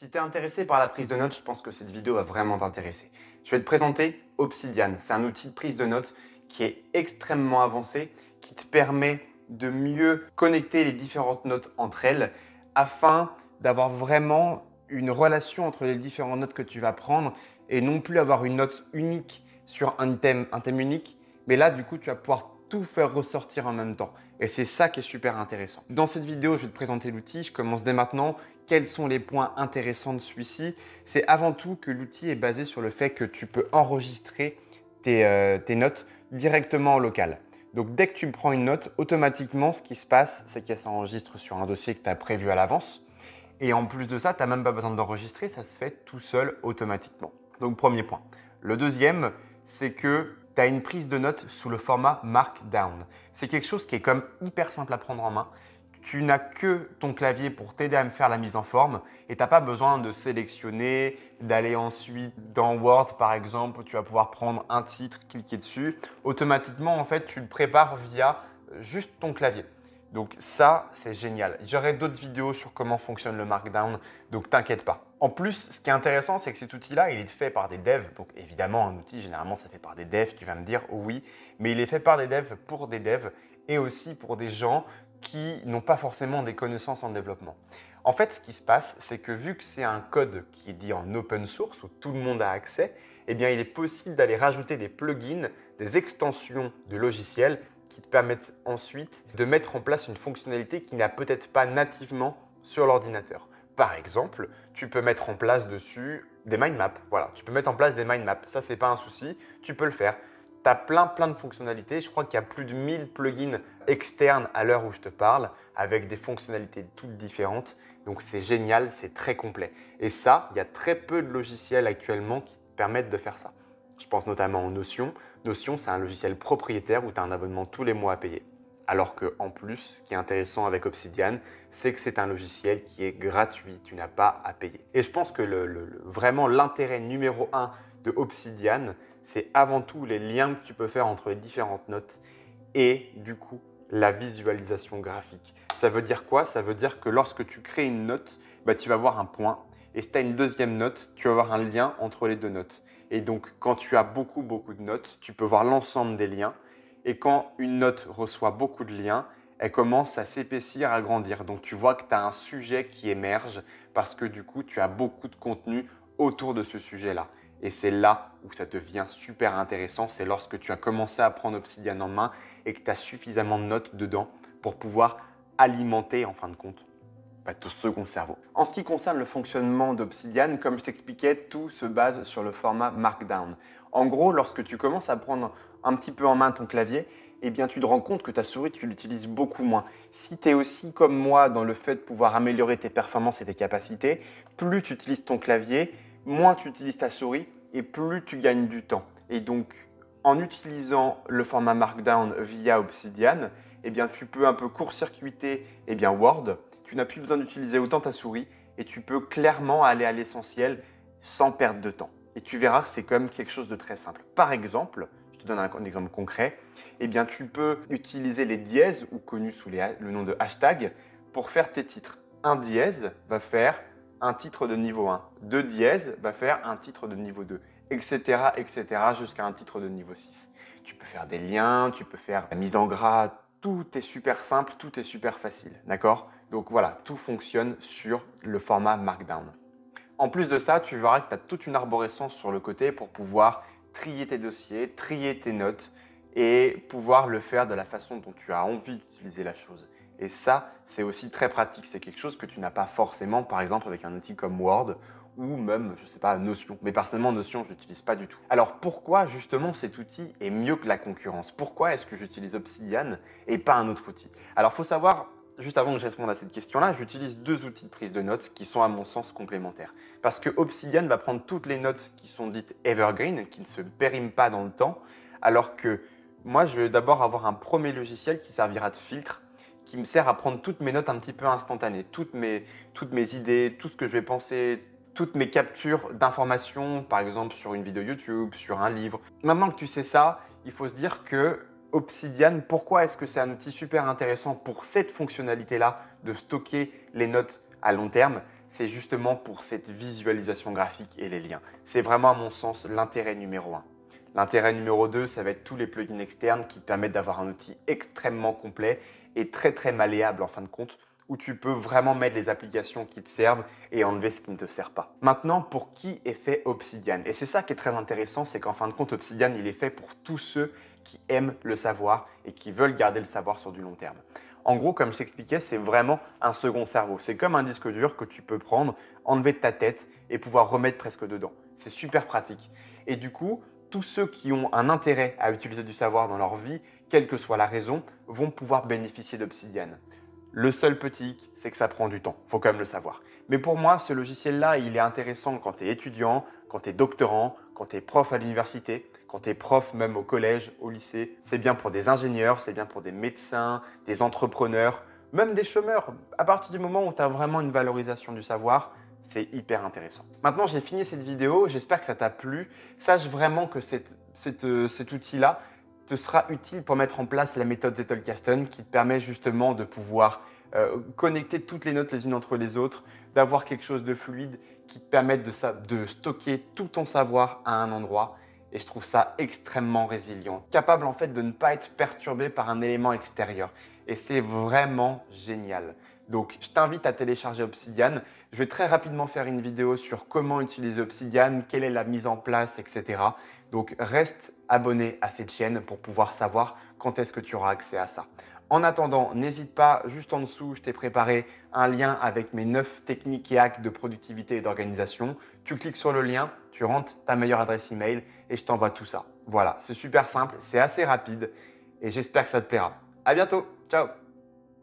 Si tu es intéressé par la prise de notes, je pense que cette vidéo va vraiment t'intéresser. Je vais te présenter Obsidian. C'est un outil de prise de notes qui est extrêmement avancé, qui te permet de mieux connecter les différentes notes entre elles afin d'avoir vraiment une relation entre les différentes notes que tu vas prendre et non plus avoir une note unique sur un thème unique. Mais là, du coup, tu vas pouvoir tout faire ressortir en même temps. Et c'est ça qui est super intéressant. Dans cette vidéo, je vais te présenter l'outil. Je commence dès maintenant. Quels sont les points intéressants de celui-ci? C'est avant tout que l'outil est basé sur le fait que tu peux enregistrer tes notes directement en local. Donc, dès que tu prends une note, automatiquement, ce qui se passe, c'est qu'elle s'enregistre sur un dossier que tu as prévu à l'avance. Et en plus de ça, tu n'as même pas besoin d'enregistrer, ça se fait tout seul automatiquement. Donc, premier point. Le deuxième, c'est que tu as une prise de notes sous le format Markdown. C'est quelque chose qui est comme hyper simple à prendre en main. Tu n'as que ton clavier pour t'aider à me faire la mise en forme et tu n'as pas besoin de sélectionner, d'aller ensuite dans Word par exemple où tu vas pouvoir prendre un titre, cliquer dessus. Automatiquement, en fait, tu le prépares via juste ton clavier. Donc ça, c'est génial. J'aurai d'autres vidéos sur comment fonctionne le Markdown, donc t'inquiète pas. En plus, ce qui est intéressant, c'est que cet outil-là, il est fait par des devs. Donc évidemment, un outil, généralement, ça fait par des devs. Tu vas me dire oui, mais il est fait par des devs pour des devs et aussi pour des gens qui n'ont pas forcément des connaissances en développement. En fait, ce qui se passe, c'est que vu que c'est un code qui est dit en open source, où tout le monde a accès, eh bien, il est possible d'aller rajouter des plugins, des extensions de logiciels qui te permettent ensuite de mettre en place une fonctionnalité qui n'a peut-être pas nativement sur l'ordinateur. Par exemple, tu peux mettre en place dessus des mind maps. Voilà, tu peux mettre en place des mind maps. Ça, c'est pas un souci, tu peux le faire. Tu as plein de fonctionnalités. Je crois qu'il y a plus de 1000 plugins externes à l'heure où je te parle avec des fonctionnalités toutes différentes. Donc, c'est génial, c'est très complet. Et ça, il y a très peu de logiciels actuellement qui te permettent de faire ça. Je pense notamment en Notion. Notion, c'est un logiciel propriétaire où tu as un abonnement tous les mois à payer. Alors qu'en plus, ce qui est intéressant avec Obsidian, c'est que c'est un logiciel qui est gratuit. Tu n'as pas à payer. Et je pense que vraiment l'intérêt numéro 1 de Obsidian, c'est avant tout les liens que tu peux faire entre les différentes notes et du coup, la visualisation graphique. Ça veut dire quoi? Ça veut dire que lorsque tu crées une note, tu vas voir un point et si tu as une deuxième note, tu vas voir un lien entre les deux notes. Et donc, quand tu as beaucoup de notes, tu peux voir l'ensemble des liens. Et quand une note reçoit beaucoup de liens, elle commence à s'épaissir, à grandir. Donc, tu vois que tu as un sujet qui émerge parce que du coup, tu as beaucoup de contenu autour de ce sujet-là. Et c'est là où ça devient super intéressant. C'est lorsque tu as commencé à prendre Obsidian en main et que tu as suffisamment de notes dedans pour pouvoir alimenter, en fin de compte, ton second cerveau. En ce qui concerne le fonctionnement d'Obsidian, comme je t'expliquais, tout se base sur le format Markdown. En gros, lorsque tu commences à prendre un petit peu en main ton clavier, eh bien, tu te rends compte que ta souris, tu l'utilises beaucoup moins. Si tu es aussi comme moi dans le fait de pouvoir améliorer tes performances et tes capacités, plus tu utilises ton clavier, moins tu utilises ta souris et plus tu gagnes du temps. Et donc, en utilisant le format Markdown via Obsidian, eh bien, tu peux un peu court-circuiter Word. Tu n'as plus besoin d'utiliser autant ta souris et tu peux clairement aller à l'essentiel sans perdre de temps. Et tu verras que c'est quand même quelque chose de très simple. Par exemple, je te donne un exemple concret, eh bien, tu peux utiliser les dièses, ou connus sous le nom de hashtag, pour faire tes titres. Un dièse va faire un titre de niveau 1. Deux dièses va faire un titre de niveau 2, etc. jusqu'à un titre de niveau 6. Tu peux faire des liens, tu peux faire la mise en gras, tout est super simple, tout est super facile, d'accord? Donc voilà, tout fonctionne sur le format Markdown. En plus de ça, tu verras que tu as toute une arborescence sur le côté pour pouvoir trier tes dossiers, trier tes notes et pouvoir le faire de la façon dont tu as envie d'utiliser la chose. Et ça, c'est aussi très pratique. C'est quelque chose que tu n'as pas forcément, par exemple, avec un outil comme Word ou même, je ne sais pas, Notion. Mais personnellement, Notion, je ne l'utilise pas du tout. Alors pourquoi justement cet outil est mieux que la concurrence? Pourquoi est-ce que j'utilise Obsidian et pas un autre outil? Alors il faut savoir, juste avant que je réponde à cette question-là, j'utilise deux outils de prise de notes qui sont à mon sens complémentaires. Parce que Obsidian va prendre toutes les notes qui sont dites evergreen, qui ne se périment pas dans le temps, alors que moi, je vais d'abord avoir un premier logiciel qui servira de filtre, qui me sert à prendre toutes mes notes un petit peu instantanées, toutes mes idées, tout ce que je vais penser, toutes mes captures d'informations, par exemple sur une vidéo YouTube, sur un livre. Maintenant que tu sais ça, il faut se dire que Obsidian, pourquoi est-ce que c'est un outil super intéressant pour cette fonctionnalité-là de stocker les notes à long terme? c'est justement pour cette visualisation graphique et les liens. C'est vraiment à mon sens l'intérêt numéro 1. L'intérêt numéro 2, ça va être tous les plugins externes qui te permettent d'avoir un outil extrêmement complet et très malléable en fin de compte, où tu peux vraiment mettre les applications qui te servent et enlever ce qui ne te sert pas. Maintenant, pour qui est fait Obsidian? Et c'est ça qui est très intéressant, c'est qu'en fin de compte, Obsidian, il est fait pour tous ceux qui aiment le savoir et qui veulent garder le savoir sur du long terme. En gros, comme je t'expliquais, c'est vraiment un second cerveau. C'est comme un disque dur que tu peux prendre, enlever de ta tête et pouvoir remettre presque dedans. C'est super pratique. Et du coup, tous ceux qui ont un intérêt à utiliser du savoir dans leur vie, quelle que soit la raison, vont pouvoir bénéficier d'Obsidian. Le seul petit hic, c'est que ça prend du temps, il faut quand même le savoir. Mais pour moi, ce logiciel-là, il est intéressant quand tu es étudiant, quand tu es doctorant, quand tu es prof à l'université, quand tu es prof même au collège, au lycée. C'est bien pour des ingénieurs, c'est bien pour des médecins, des entrepreneurs, même des chômeurs. À partir du moment où tu as vraiment une valorisation du savoir, c'est hyper intéressant. Maintenant, j'ai fini cette vidéo, j'espère que ça t'a plu. Sache vraiment que cet outil-là te sera utile pour mettre en place la méthode Zettelkasten qui te permet justement de pouvoir connecter toutes les notes les unes entre les autres, d'avoir quelque chose de fluide qui te permette de stocker tout ton savoir à un endroit. Et je trouve ça extrêmement résilient, capable en fait de ne pas être perturbé par un élément extérieur. Et c'est vraiment génial. Donc, je t'invite à télécharger Obsidian. Je vais très rapidement faire une vidéo sur comment utiliser Obsidian, quelle est la mise en place, etc. Donc, reste abonné à cette chaîne pour pouvoir savoir quand est-ce que tu auras accès à ça. En attendant, n'hésite pas, juste en dessous, je t'ai préparé un lien avec mes 9 techniques et hacks de productivité et d'organisation. Tu cliques sur le lien, tu rentres ta meilleure adresse email et je t'envoie tout ça. Voilà, c'est super simple, c'est assez rapide et j'espère que ça te plaira. À bientôt, ciao!